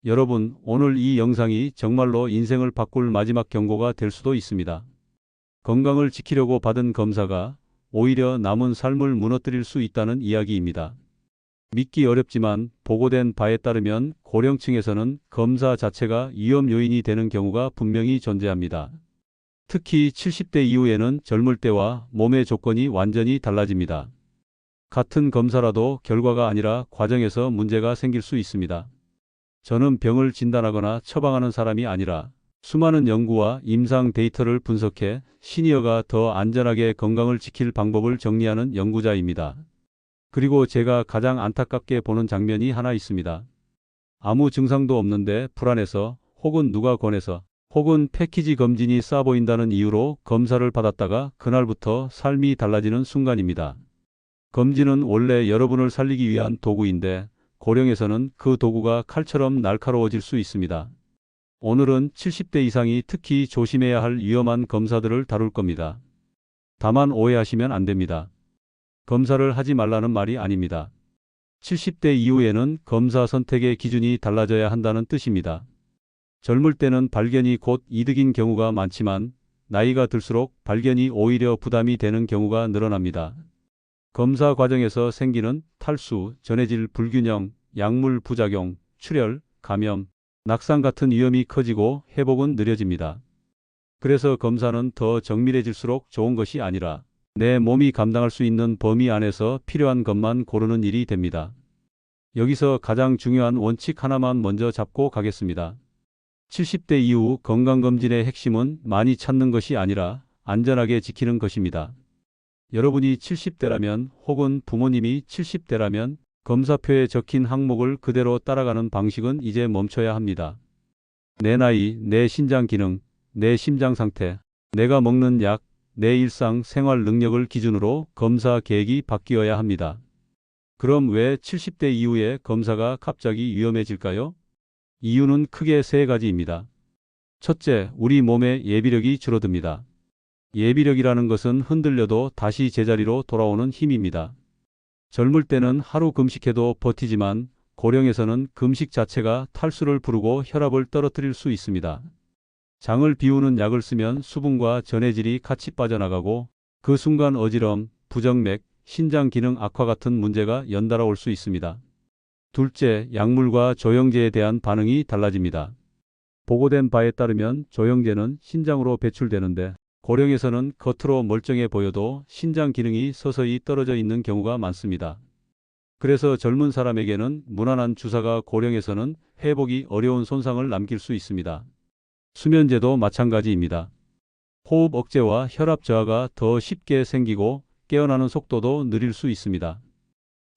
여러분, 오늘 이 영상이 정말로 인생을 바꿀 마지막 경고가 될 수도 있습니다. 건강을 지키려고 받은 검사가 오히려 남은 삶을 무너뜨릴 수 있다는 이야기입니다. 믿기 어렵지만 보고된 바에 따르면 고령층에서는 검사 자체가 위험 요인이 되는 경우가 분명히 존재합니다. 특히 70대 이후에는 젊을 때와 몸의 조건이 완전히 달라집니다. 같은 검사라도 결과가 아니라 과정에서 문제가 생길 수 있습니다. 저는 병을 진단하거나 처방하는 사람이 아니라 수많은 연구와 임상 데이터를 분석해 시니어가 더 안전하게 건강을 지킬 방법을 정리하는 연구자입니다. 그리고 제가 가장 안타깝게 보는 장면이 하나 있습니다. 아무 증상도 없는데 불안해서 혹은 누가 권해서 혹은 패키지 검진이 싸 보인다는 이유로 검사를 받았다가 그날부터 삶이 달라지는 순간입니다. 검진은 원래 여러분을 살리기 위한 도구인데 고령에서는 그 도구가 칼처럼 날카로워질 수 있습니다. 오늘은 70대 이상이 특히 조심해야 할 위험한 검사들을 다룰 겁니다. 다만 오해하시면 안 됩니다. 검사를 하지 말라는 말이 아닙니다. 70대 이후에는 검사 선택의 기준이 달라져야 한다는 뜻입니다. 젊을 때는 발견이 곧 이득인 경우가 많지만 나이가 들수록 발견이 오히려 부담이 되는 경우가 늘어납니다. 검사 과정에서 생기는 탈수, 전해질 불균형, 약물 부작용, 출혈, 감염, 낙상 같은 위험이 커지고 회복은 느려집니다. 그래서 검사는 더 정밀해질수록 좋은 것이 아니라 내 몸이 감당할 수 있는 범위 안에서 필요한 것만 고르는 일이 됩니다. 여기서 가장 중요한 원칙 하나만 먼저 잡고 가겠습니다. 70대 이후 건강검진의 핵심은 많이 찾는 것이 아니라 안전하게 지키는 것입니다. 여러분이 70대라면 혹은 부모님이 70대라면 검사표에 적힌 항목을 그대로 따라가는 방식은 이제 멈춰야 합니다. 내 나이, 내 신장 기능, 내 심장 상태, 내가 먹는 약, 내 일상 생활 능력을 기준으로 검사 계획이 바뀌어야 합니다. 그럼 왜 70대 이후에 검사가 갑자기 위험해질까요? 이유는 크게 세 가지입니다. 첫째, 우리 몸의 예비력이 줄어듭니다. 예비력이라는 것은 흔들려도 다시 제자리로 돌아오는 힘입니다. 젊을 때는 하루 금식해도 버티지만 고령에서는 금식 자체가 탈수를 부르고 혈압을 떨어뜨릴 수 있습니다. 장을 비우는 약을 쓰면 수분과 전해질이 같이 빠져나가고 그 순간 어지럼, 부정맥, 신장 기능 악화 같은 문제가 연달아 올 수 있습니다. 둘째, 약물과 조영제에 대한 반응이 달라집니다. 보고된 바에 따르면 조영제는 신장으로 배출되는데 고령에서는 겉으로 멀쩡해 보여도 신장 기능이 서서히 떨어져 있는 경우가 많습니다. 그래서 젊은 사람에게는 무난한 주사가 고령에서는 회복이 어려운 손상을 남길 수 있습니다. 수면제도 마찬가지입니다. 호흡 억제와 혈압 저하가 더 쉽게 생기고 깨어나는 속도도 느릴 수 있습니다.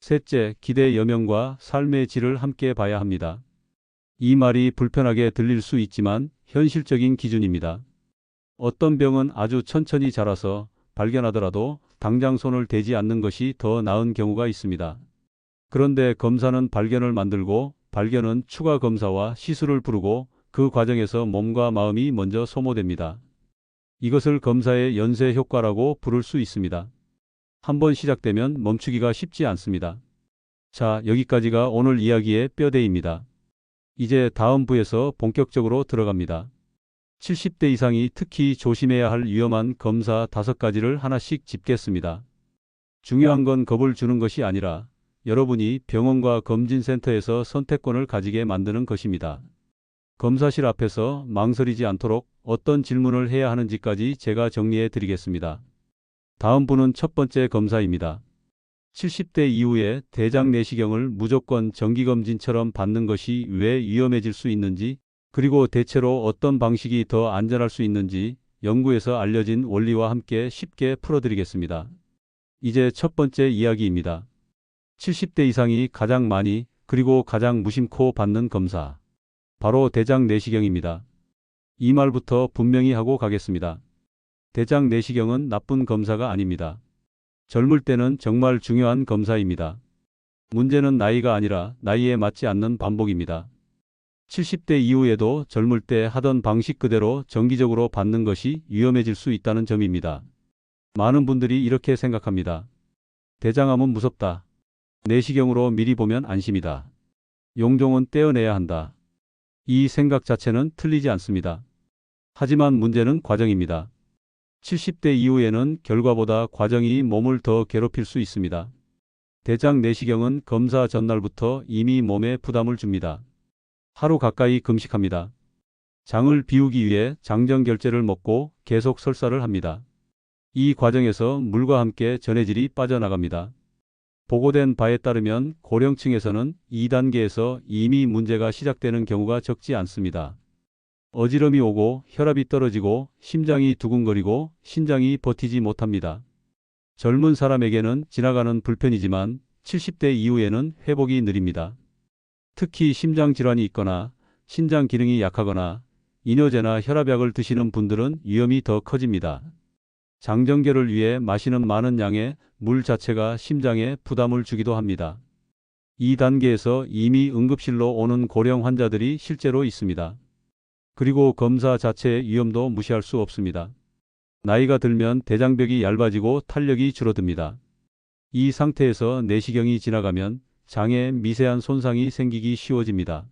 셋째, 기대 여명과 삶의 질을 함께 봐야 합니다. 이 말이 불편하게 들릴 수 있지만 현실적인 기준입니다. 어떤 병은 아주 천천히 자라서 발견하더라도 당장 손을 대지 않는 것이 더 나은 경우가 있습니다. 그런데 검사는 발견을 만들고 발견은 추가 검사와 시술을 부르고 그 과정에서 몸과 마음이 먼저 소모됩니다. 이것을 검사의 연쇄 효과라고 부를 수 있습니다. 한번 시작되면 멈추기가 쉽지 않습니다. 자, 여기까지가 오늘 이야기의 뼈대입니다. 이제 다음 부에서 본격적으로 들어갑니다. 70대 이상이 특히 조심해야 할 위험한 검사 5가지를 하나씩 짚겠습니다. 중요한 건 겁을 주는 것이 아니라 여러분이 병원과 검진센터에서 선택권을 가지게 만드는 것입니다. 검사실 앞에서 망설이지 않도록 어떤 질문을 해야 하는지까지 제가 정리해 드리겠습니다. 다음 분은 첫 번째 검사입니다. 70대 이후에 대장 내시경을 무조건 정기검진처럼 받는 것이 왜 위험해질 수 있는지, 그리고 대체로 어떤 방식이 더 안전할 수 있는지 연구에서 알려진 원리와 함께 쉽게 풀어드리겠습니다. 이제 첫 번째 이야기입니다. 70대 이상이 가장 많이 그리고 가장 무심코 받는 검사. 바로 대장 내시경입니다. 이 말부터 분명히 하고 가겠습니다. 대장 내시경은 나쁜 검사가 아닙니다. 젊을 때는 정말 중요한 검사입니다. 문제는 나이가 아니라 나이에 맞지 않는 반복입니다. 70대 이후에도 젊을 때 하던 방식 그대로 정기적으로 받는 것이 위험해질 수 있다는 점입니다. 많은 분들이 이렇게 생각합니다. 대장암은 무섭다. 내시경으로 미리 보면 안심이다. 용종은 떼어내야 한다. 이 생각 자체는 틀리지 않습니다. 하지만 문제는 과정입니다. 70대 이후에는 결과보다 과정이 몸을 더 괴롭힐 수 있습니다. 대장 내시경은 검사 전날부터 이미 몸에 부담을 줍니다. 하루 가까이 금식합니다. 장을 비우기 위해 장정결제를 먹고 계속 설사를 합니다. 이 과정에서 물과 함께 전해질이 빠져나갑니다. 보고된 바에 따르면 고령층에서는 2단계에서 이미 문제가 시작되는 경우가 적지 않습니다. 어지럼이 오고 혈압이 떨어지고 심장이 두근거리고 신장이 버티지 못합니다. 젊은 사람에게는 지나가는 불편이지만 70대 이후에는 회복이 느립니다. 특히 심장 질환이 있거나 신장 기능이 약하거나 이뇨제나 혈압약을 드시는 분들은 위험이 더 커집니다. 장정결을 위해 마시는 많은 양의 물 자체가 심장에 부담을 주기도 합니다. 이 단계에서 이미 응급실로 오는 고령 환자들이 실제로 있습니다. 그리고 검사 자체의 위험도 무시할 수 없습니다. 나이가 들면 대장벽이 얇아지고 탄력이 줄어듭니다. 이 상태에서 내시경이 지나가면 장에 미세한 손상이 생기기 쉬워집니다.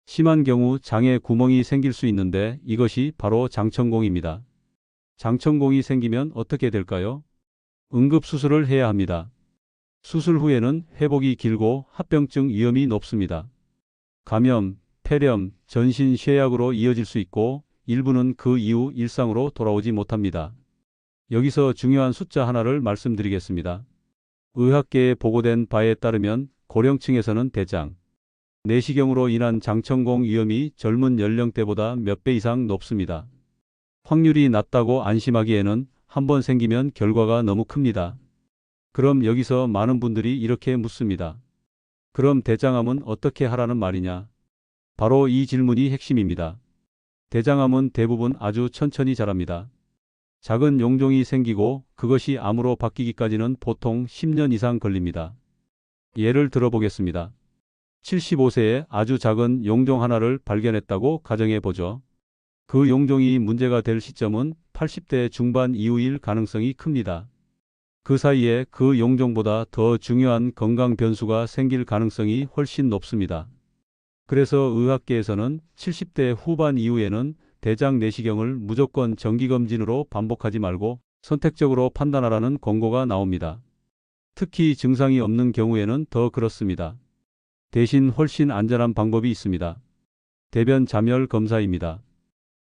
심한 경우 장에 구멍이 생길 수 있는데 이것이 바로 장천공입니다. 장천공이 생기면 어떻게 될까요? 응급수술을 해야 합니다. 수술 후에는 회복이 길고 합병증 위험이 높습니다. 감염, 폐렴, 전신 쇠약으로 이어질 수 있고 일부는 그 이후 일상으로 돌아오지 못합니다. 여기서 중요한 숫자 하나를 말씀드리겠습니다. 의학계에 보고된 바에 따르면 고령층에서는 대장, 내시경으로 인한 장천공 위험이 젊은 연령대보다 몇 배 이상 높습니다. 확률이 낮다고 안심하기에는 한번 생기면 결과가 너무 큽니다. 그럼 여기서 많은 분들이 이렇게 묻습니다. 그럼 대장암은 어떻게 하라는 말이냐? 바로 이 질문이 핵심입니다. 대장암은 대부분 아주 천천히 자랍니다. 작은 용종이 생기고 그것이 암으로 바뀌기까지는 보통 10년 이상 걸립니다. 예를 들어보겠습니다. 75세에 아주 작은 용종 하나를 발견했다고 가정해 보죠. 그 용종이 문제가 될 시점은 80대 중반 이후일 가능성이 큽니다. 그 사이에 그 용종보다 더 중요한 건강 변수가 생길 가능성이 훨씬 높습니다. 그래서 의학계에서는 70대 후반 이후에는 대장 내시경을 무조건 정기검진으로 반복하지 말고 선택적으로 판단하라는 권고가 나옵니다. 특히 증상이 없는 경우에는 더 그렇습니다. 대신 훨씬 안전한 방법이 있습니다. 대변 잠열 검사입니다.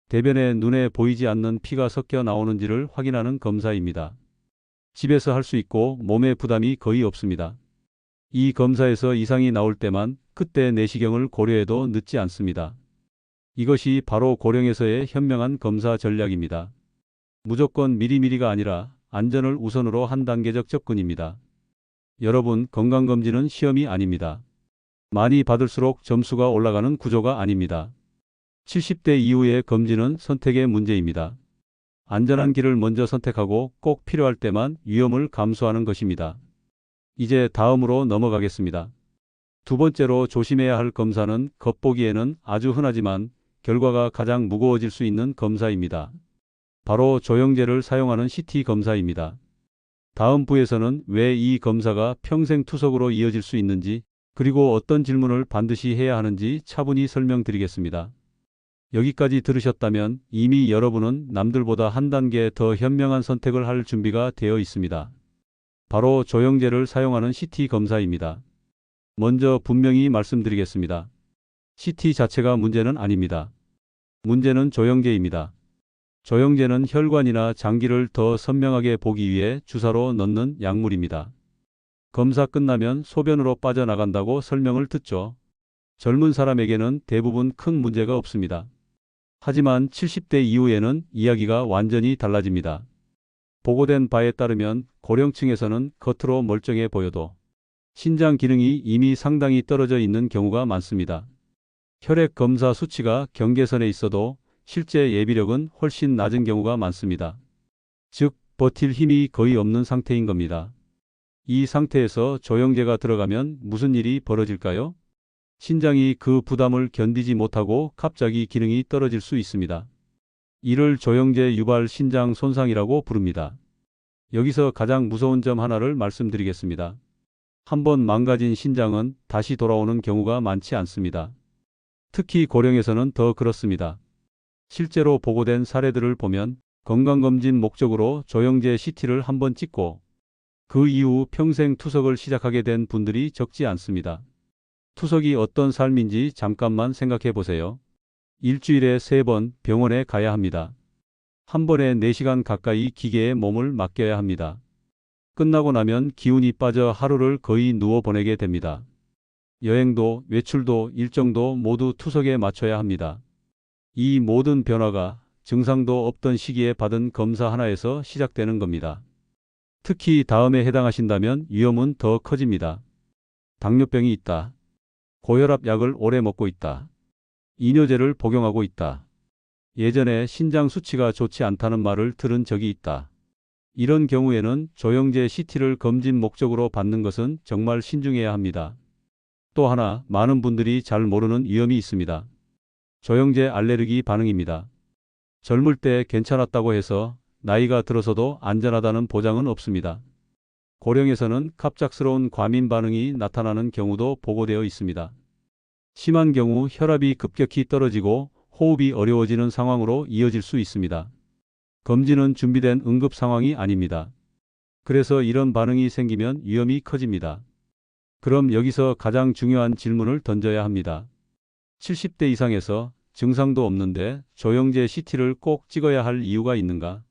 대변에 눈에 보이지 않는 피가 섞여 나오는지를 확인하는 검사입니다. 집에서 할 수 있고 몸에 부담이 거의 없습니다. 이 검사에서 이상이 나올 때만 그때 내시경을 고려해도 늦지 않습니다. 이것이 바로 고령에서의 현명한 검사 전략입니다. 무조건 미리미리가 아니라 안전을 우선으로 한 단계적 접근입니다. 여러분, 건강검진은 시험이 아닙니다. 많이 받을수록 점수가 올라가는 구조가 아닙니다. 70대 이후의 검진은 선택의 문제입니다. 안전한 길을 먼저 선택하고 꼭 필요할 때만 위험을 감수하는 것입니다. 이제 다음으로 넘어가겠습니다. 두 번째로 조심해야 할 검사는 겉보기에는 아주 흔하지만 결과가 가장 무거워질 수 있는 검사입니다. 바로 조영제를 사용하는 CT 검사입니다. 다음 부에서는 왜 이 검사가 평생 투석으로 이어질 수 있는지 그리고 어떤 질문을 반드시 해야 하는지 차분히 설명드리겠습니다. 여기까지 들으셨다면 이미 여러분은 남들보다 한 단계 더 현명한 선택을 할 준비가 되어 있습니다. 바로 조영제를 사용하는 CT 검사입니다. 먼저 분명히 말씀드리겠습니다. CT 자체가 문제는 아닙니다. 문제는 조영제입니다. 조영제는 혈관이나 장기를 더 선명하게 보기 위해 주사로 넣는 약물입니다. 검사 끝나면 소변으로 빠져나간다고 설명을 듣죠. 젊은 사람에게는 대부분 큰 문제가 없습니다. 하지만 70대 이후에는 이야기가 완전히 달라집니다. 보고된 바에 따르면 고령층에서는 겉으로 멀쩡해 보여도 신장 기능이 이미 상당히 떨어져 있는 경우가 많습니다. 혈액 검사 수치가 경계선에 있어도 실제 예비력은 훨씬 낮은 경우가 많습니다. 즉, 버틸 힘이 거의 없는 상태인 겁니다. 이 상태에서 조영제가 들어가면 무슨 일이 벌어질까요? 신장이 그 부담을 견디지 못하고 갑자기 기능이 떨어질 수 있습니다. 이를 조영제 유발 신장 손상이라고 부릅니다. 여기서 가장 무서운 점 하나를 말씀드리겠습니다. 한번 망가진 신장은 다시 돌아오는 경우가 많지 않습니다. 특히 고령에서는 더 그렇습니다. 실제로 보고된 사례들을 보면 건강검진 목적으로 조영제 CT를 한번 찍고 그 이후 평생 투석을 시작하게 된 분들이 적지 않습니다. 투석이 어떤 삶인지 잠깐만 생각해 보세요. 일주일에 3번 병원에 가야 합니다. 한 번에 4시간 가까이 기계에 몸을 맡겨야 합니다. 끝나고 나면 기운이 빠져 하루를 거의 누워 보내게 됩니다. 여행도 외출도 일정도 모두 투석에 맞춰야 합니다. 이 모든 변화가 증상도 없던 시기에 받은 검사 하나에서 시작되는 겁니다. 특히 다음에 해당하신다면 위험은 더 커집니다. 당뇨병이 있다. 고혈압 약을 오래 먹고 있다. 이뇨제를 복용하고 있다. 예전에 신장 수치가 좋지 않다는 말을 들은 적이 있다. 이런 경우에는 조영제 CT를 검진 목적으로 받는 것은 정말 신중해야 합니다. 또 하나 많은 분들이 잘 모르는 위험이 있습니다. 조영제 알레르기 반응입니다. 젊을 때 괜찮았다고 해서 나이가 들어서도 안전하다는 보장은 없습니다. 고령에서는 갑작스러운 과민 반응이 나타나는 경우도 보고되어 있습니다. 심한 경우 혈압이 급격히 떨어지고 호흡이 어려워지는 상황으로 이어질 수 있습니다. 검진은 준비된 응급 상황이 아닙니다. 그래서 이런 반응이 생기면 위험이 커집니다. 그럼 여기서 가장 중요한 질문을 던져야 합니다. 70대 이상에서 증상도 없는데 조영제 CT를 꼭 찍어야 할 이유가 있는가?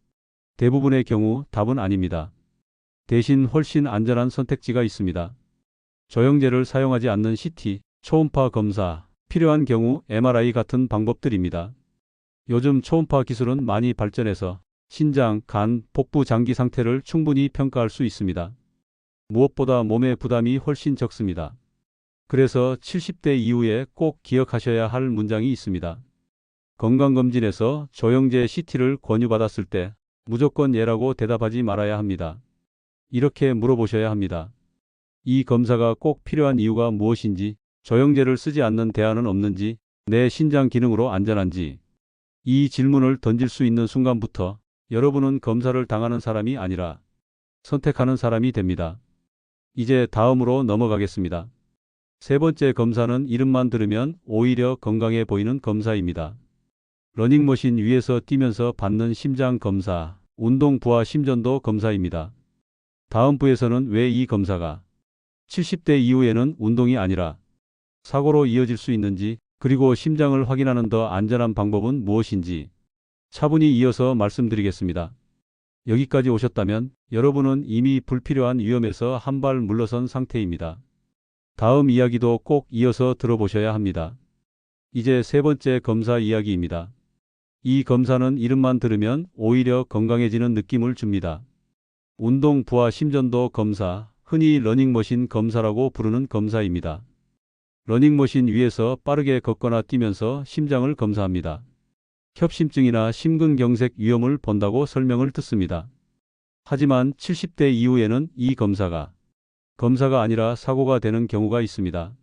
대부분의 경우 답은 아닙니다. 대신 훨씬 안전한 선택지가 있습니다. 조영제를 사용하지 않는 CT, 초음파 검사, 필요한 경우 MRI 같은 방법들입니다. 요즘 초음파 기술은 많이 발전해서 신장, 간, 복부 장기 상태를 충분히 평가할 수 있습니다. 무엇보다 몸의 부담이 훨씬 적습니다. 그래서 70대 이후에 꼭 기억하셔야 할 문장이 있습니다. 건강검진에서 조영제 CT를 권유받았을 때 무조건 예라고 대답하지 말아야 합니다. 이렇게 물어보셔야 합니다. 이 검사가 꼭 필요한 이유가 무엇인지, 조영제를 쓰지 않는 대안은 없는지, 내 신장 기능으로 안전한지. 이 질문을 던질 수 있는 순간부터 여러분은 검사를 당하는 사람이 아니라 선택하는 사람이 됩니다. 이제 다음으로 넘어가겠습니다. 세 번째 검사는 이름만 들으면 오히려 건강해 보이는 검사입니다. 러닝머신 위에서 뛰면서 받는 심장 검사, 운동 부하 심전도 검사입니다. 다음 부에서는 왜 이 검사가 70대 이후에는 운동이 아니라 사고로 이어질 수 있는지, 그리고 심장을 확인하는 더 안전한 방법은 무엇인지 차분히 이어서 말씀드리겠습니다. 여기까지 오셨다면 여러분은 이미 불필요한 위험에서 한 발 물러선 상태입니다. 다음 이야기도 꼭 이어서 들어보셔야 합니다. 이제 세 번째 검사 이야기입니다. 이 검사는 이름만 들으면 오히려 건강해지는 느낌을 줍니다. 운동 부하 심전도 검사, 흔히 러닝머신 검사라고 부르는 검사입니다. 러닝머신 위에서 빠르게 걷거나 뛰면서 심장을 검사합니다. 협심증이나 심근경색 위험을 본다고 설명을 듣습니다. 하지만 70대 이후에는 이 검사가 아니라 사고가 되는 경우가 있습니다.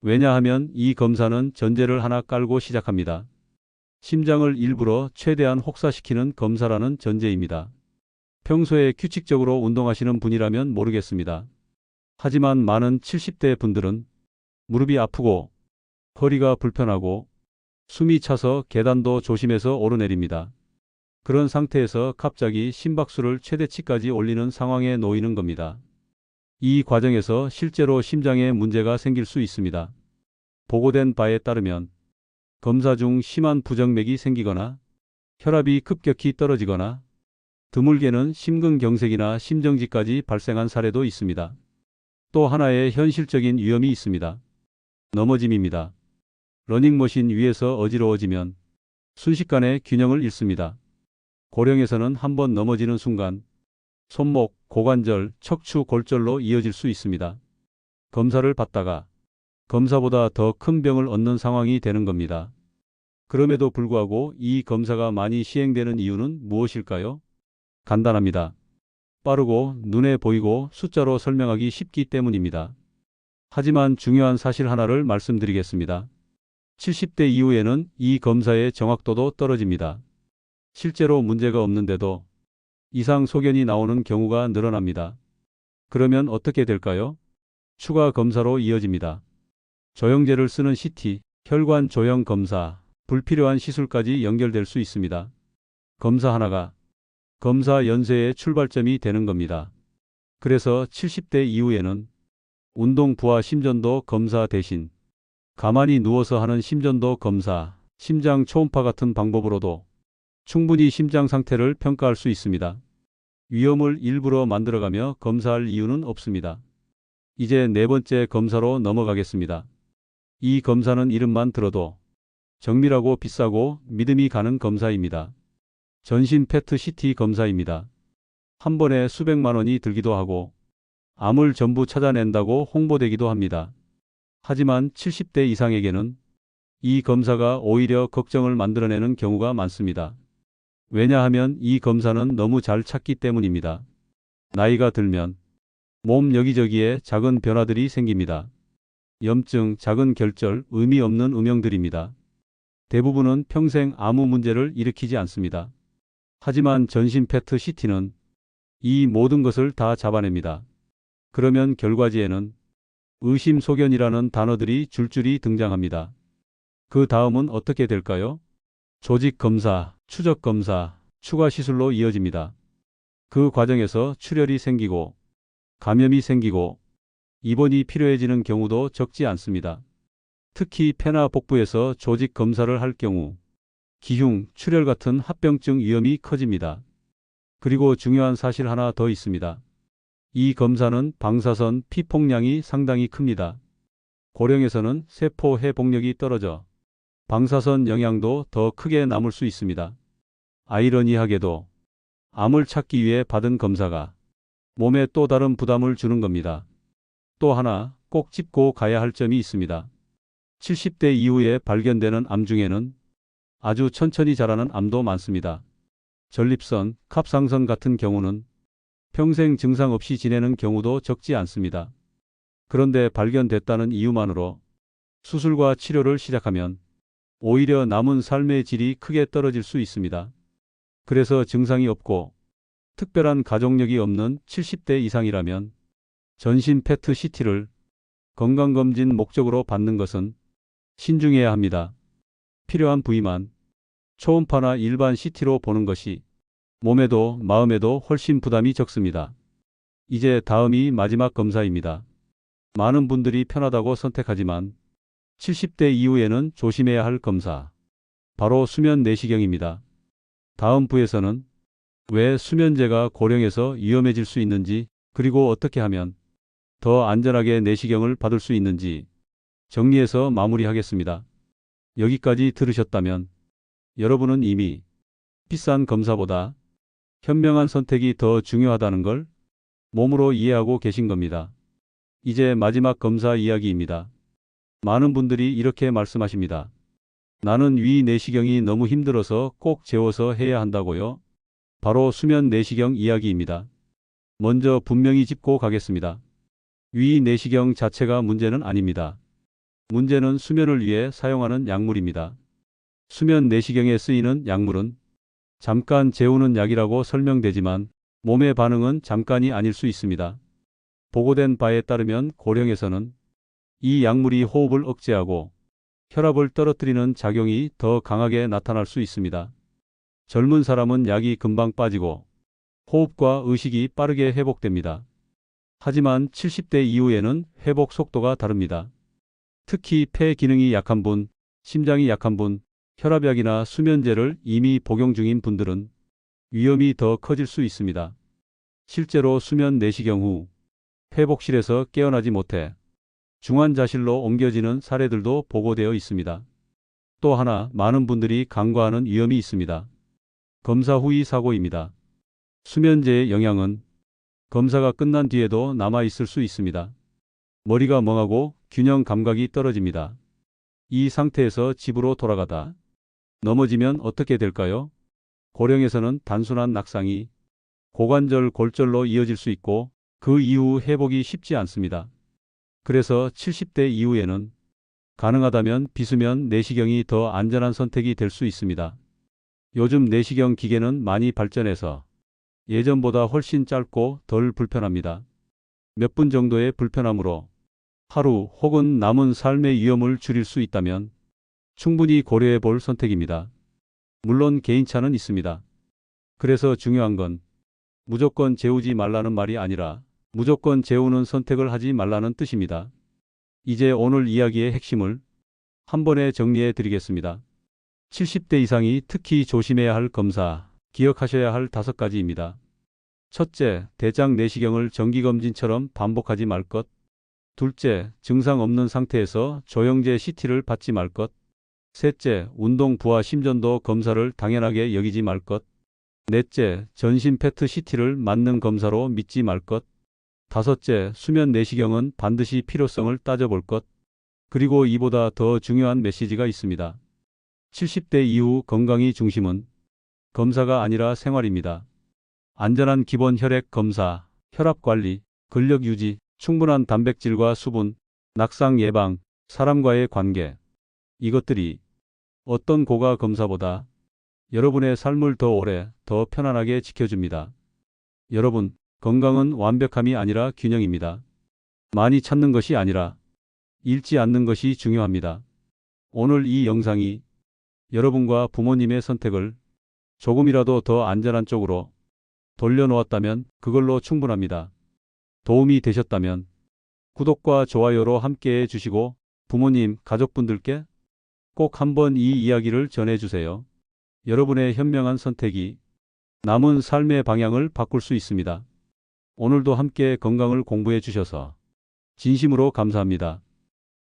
왜냐하면 이 검사는 전제를 하나 깔고 시작합니다. 심장을 일부러 최대한 혹사시키는 검사라는 전제입니다. 평소에 규칙적으로 운동하시는 분이라면 모르겠습니다. 하지만 많은 70대 분들은 무릎이 아프고 허리가 불편하고 숨이 차서 계단도 조심해서 오르내립니다. 그런 상태에서 갑자기 심박수를 최대치까지 올리는 상황에 놓이는 겁니다. 이 과정에서 실제로 심장에 문제가 생길 수 있습니다. 보고된 바에 따르면 검사 중 심한 부정맥이 생기거나 혈압이 급격히 떨어지거나 드물게는 심근경색이나 심정지까지 발생한 사례도 있습니다. 또 하나의 현실적인 위험이 있습니다. 넘어짐입니다. 러닝머신 위에서 어지러워지면 순식간에 균형을 잃습니다. 고령에서는 한번 넘어지는 순간 손목, 고관절, 척추 골절로 이어질 수 있습니다. 검사를 받다가 검사보다 더 큰 병을 얻는 상황이 되는 겁니다. 그럼에도 불구하고 이 검사가 많이 시행되는 이유는 무엇일까요? 간단합니다. 빠르고 눈에 보이고 숫자로 설명하기 쉽기 때문입니다. 하지만 중요한 사실 하나를 말씀드리겠습니다. 70대 이후에는 이 검사의 정확도도 떨어집니다. 실제로 문제가 없는데도 이상 소견이 나오는 경우가 늘어납니다. 그러면 어떻게 될까요? 추가 검사로 이어집니다. 조영제를 쓰는 CT, 혈관 조형 검사, 불필요한 시술까지 연결될 수 있습니다. 검사 하나가 검사 연쇄의 출발점이 되는 겁니다. 그래서 70대 이후에는 운동 부하 심전도 검사 대신 가만히 누워서 하는 심전도 검사, 심장 초음파 같은 방법으로도 충분히 심장 상태를 평가할 수 있습니다. 위험을 일부러 만들어가며 검사할 이유는 없습니다. 이제 네 번째 검사로 넘어가겠습니다. 이 검사는 이름만 들어도 정밀하고 비싸고 믿음이 가는 검사입니다. 전신 페트 CT 검사입니다. 한 번에 수백만 원이 들기도 하고 암을 전부 찾아낸다고 홍보되기도 합니다. 하지만 70대 이상에게는 이 검사가 오히려 걱정을 만들어내는 경우가 많습니다. 왜냐하면 이 검사는 너무 잘 찾기 때문입니다. 나이가 들면 몸 여기저기에 작은 변화들이 생깁니다. 염증, 작은 결절, 의미 없는 음영들입니다. 대부분은 평생 아무 문제를 일으키지 않습니다. 하지만 전신 페트 CT는 이 모든 것을 다 잡아냅니다. 그러면 결과지에는 의심소견이라는 단어들이 줄줄이 등장합니다. 그 다음은 어떻게 될까요? 조직 검사, 추적 검사, 추가 시술로 이어집니다. 그 과정에서 출혈이 생기고 감염이 생기고 입원이 필요해지는 경우도 적지 않습니다. 특히 폐나 복부에서 조직 검사를 할 경우 기흉, 출혈 같은 합병증 위험이 커집니다. 그리고 중요한 사실 하나 더 있습니다. 이 검사는 방사선 피폭량이 상당히 큽니다. 고령에서는 세포 회복력이 떨어져 방사선 영향도 더 크게 남을 수 있습니다. 아이러니하게도 암을 찾기 위해 받은 검사가 몸에 또 다른 부담을 주는 겁니다. 또 하나 꼭 짚고 가야 할 점이 있습니다. 70대 이후에 발견되는 암 중에는 아주 천천히 자라는 암도 많습니다. 전립선, 갑상선 같은 경우는 평생 증상 없이 지내는 경우도 적지 않습니다. 그런데 발견됐다는 이유만으로 수술과 치료를 시작하면 오히려 남은 삶의 질이 크게 떨어질 수 있습니다. 그래서 증상이 없고 특별한 가족력이 없는 70대 이상이라면 전신 페트 CT를 건강검진 목적으로 받는 것은 신중해야 합니다. 필요한 부위만 초음파나 일반 CT로 보는 것이 몸에도 마음에도 훨씬 부담이 적습니다. 이제 다음이 마지막 검사입니다. 많은 분들이 편하다고 선택하지만 70대 이후에는 조심해야 할 검사. 바로 수면 내시경입니다. 다음 부에서는 왜 수면제가 고령에서 위험해질 수 있는지, 그리고 어떻게 하면 더 안전하게 내시경을 받을 수 있는지 정리해서 마무리하겠습니다. 여기까지 들으셨다면 여러분은 이미 비싼 검사보다 현명한 선택이 더 중요하다는 걸 몸으로 이해하고 계신 겁니다. 이제 마지막 검사 이야기입니다. 많은 분들이 이렇게 말씀하십니다. 나는 위 내시경이 너무 힘들어서 꼭 재워서 해야 한다고요? 바로 수면 내시경 이야기입니다. 먼저 분명히 짚고 가겠습니다. 위 내시경 자체가 문제는 아닙니다. 문제는 수면을 위해 사용하는 약물입니다. 수면 내시경에 쓰이는 약물은 잠깐 재우는 약이라고 설명되지만 몸의 반응은 잠깐이 아닐 수 있습니다. 보고된 바에 따르면 고령에서는 이 약물이 호흡을 억제하고 혈압을 떨어뜨리는 작용이 더 강하게 나타날 수 있습니다. 젊은 사람은 약이 금방 빠지고 호흡과 의식이 빠르게 회복됩니다. 하지만 70대 이후에는 회복 속도가 다릅니다. 특히 폐 기능이 약한 분, 심장이 약한 분, 혈압약이나 수면제를 이미 복용 중인 분들은 위험이 더 커질 수 있습니다. 실제로 수면 내시경 후 회복실에서 깨어나지 못해 중환자실로 옮겨지는 사례들도 보고되어 있습니다. 또 하나 많은 분들이 간과하는 위험이 있습니다. 검사 후의 사고입니다. 수면제의 영향은 검사가 끝난 뒤에도 남아 있을 수 있습니다. 머리가 멍하고 균형 감각이 떨어집니다. 이 상태에서 집으로 돌아가다 넘어지면 어떻게 될까요? 고령에서는 단순한 낙상이 고관절 골절로 이어질 수 있고 그 이후 회복이 쉽지 않습니다. 그래서 70대 이후에는 가능하다면 비수면 내시경이 더 안전한 선택이 될 수 있습니다. 요즘 내시경 기계는 많이 발전해서 예전보다 훨씬 짧고 덜 불편합니다. 몇 분 정도의 불편함으로 하루 혹은 남은 삶의 위험을 줄일 수 있다면 충분히 고려해 볼 선택입니다. 물론 개인차는 있습니다. 그래서 중요한 건 무조건 재우지 말라는 말이 아니라 무조건 재우는 선택을 하지 말라는 뜻입니다. 이제 오늘 이야기의 핵심을 한 번에 정리해 드리겠습니다. 70대 이상이 특히 조심해야 할 검사, 기억하셔야 할 5가지입니다. 첫째, 대장 내시경을 정기검진처럼 반복하지 말 것. 둘째, 증상 없는 상태에서 조영제 CT를 받지 말 것. 셋째, 운동 부하 심전도 검사를 당연하게 여기지 말 것. 넷째, 전신 페트 CT를 맞는 검사로 믿지 말 것. 다섯째, 수면 내시경은 반드시 필요성을 따져볼 것. 그리고 이보다 더 중요한 메시지가 있습니다. 70대 이후 건강이 중심은 검사가 아니라 생활입니다. 안전한 기본 혈액 검사, 혈압 관리, 근력 유지, 충분한 단백질과 수분, 낙상 예방, 사람과의 관계. 이것들이 어떤 고가 검사보다 여러분의 삶을 더 오래, 더 편안하게 지켜줍니다. 여러분, 건강은 완벽함이 아니라 균형입니다. 많이 찾는 것이 아니라 잃지 않는 것이 중요합니다. 오늘 이 영상이 여러분과 부모님의 선택을 조금이라도 더 안전한 쪽으로 돌려놓았다면 그걸로 충분합니다. 도움이 되셨다면 구독과 좋아요로 함께해 주시고 부모님, 가족분들께 꼭 한번 이 이야기를 전해주세요. 여러분의 현명한 선택이 남은 삶의 방향을 바꿀 수 있습니다. 오늘도 함께 건강을 공부해 주셔서 진심으로 감사합니다.